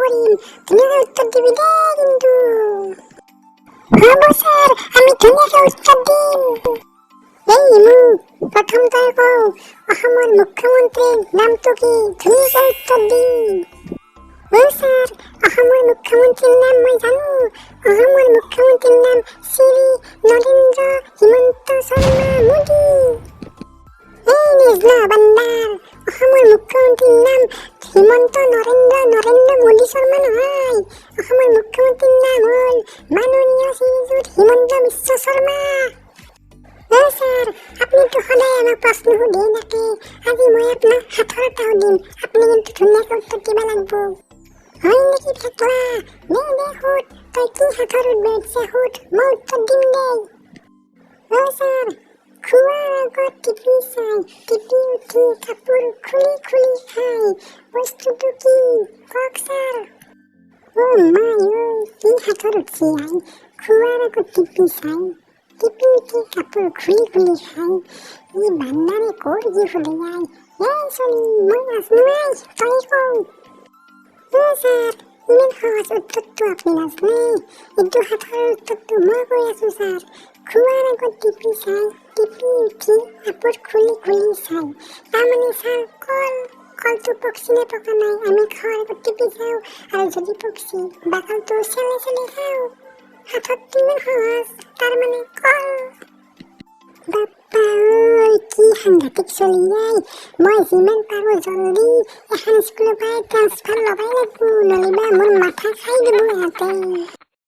কৰিম, ধুনীয়াকে উত্তৰ দিবি দেই কিন্তু। হ'ব ছাৰ, আমি ধুনীয়াকে উত্তৰ দিম। এই ইমু, প্ৰথম তই কওঁ, অসমৰ মুখ্যমন্ত্ৰীৰ নামটো কি? ধুনীয়াকে উত্তৰ দিম। ছাৰ, অসমৰ মুখ্যমন্ত্ৰীৰ নাম মই জানো। অসমৰ মুখ্যমন্ত্ৰীৰ নাম শ্ৰী নৰেন্দ্ৰ হিমন্ত শৰ্মা মোদী। এই নিৰ্লজ্জ বান্দাৰ, অসমৰ মুখ্যমন্ত্ৰীৰ নাম হিমন্ত নৰেন্দ্ৰ মোদী শৰ্মা নহয়। অসমৰ মুখ্যমন্ত্ৰীৰ নাম হ'ল মাননীয় শ্ৰীযুত হিমন্ত বিশ্ব শৰ্মা। ছাৰ, আপুনিতো সদায় আমাক প্ৰশ্ন সুধিয়ে থাকে। আজি মই আপোনাক সাধাৰণতে সুধিম, আপুনি কিন্তু ধুনীয়াকে উত্তৰ দিব লাগিব। হয় নেকি ফেকলা? দে সুধ, তই কি সাধাৰণ উদ্বেগছে সুধ, মই উত্তৰ দিম দেই। ছাৰ, খোৱাৰ আগত টিপি চাই, টিপি উঠি কাপোৰ খুলি খুলি খাই, বস্তুটো কি? কওক ছাৰ। মাই কি সাঁথৰ উঠছি আই, খোৱাৰ আগত টিপি চাই, টিপি উঠি কাপোৰ খুলি খুলি খাই, ই বান্দাৰে ক'ৰ কি খুলি আই। চলি মই নাজনো আই, তই কওঁ। ছাৰ, ইমান সহজ উত্তৰটো আপুনি নাজানে। এইটো সাধাৰণ উত্তৰটো মই কৈ আছো ছাৰ। খোৱাৰ আগত টিপি চাই, টিপি উঠি কাপোৰ খুলি খুলি চাই, তাৰমানে ছাৰ কলটো পকছি নে পকা নাই আমি খোৱাৰ আগত টিপি চাওঁ, আৰু যদি পকছি বাকলটো চেলে চেলে খাওঁ। সাঁথৰটো ইমান সহজ, তাৰমানে কল। বাপ্পা ঐ, কি সাংঘাতিক চলি আই। মই যিমান পাৰো জলদি এখন স্কুলৰ পৰাই ট্ৰান্সফাৰ লবাই লাগব, নলিবা মোৰ মাথা খাই দিব ইহঁতে।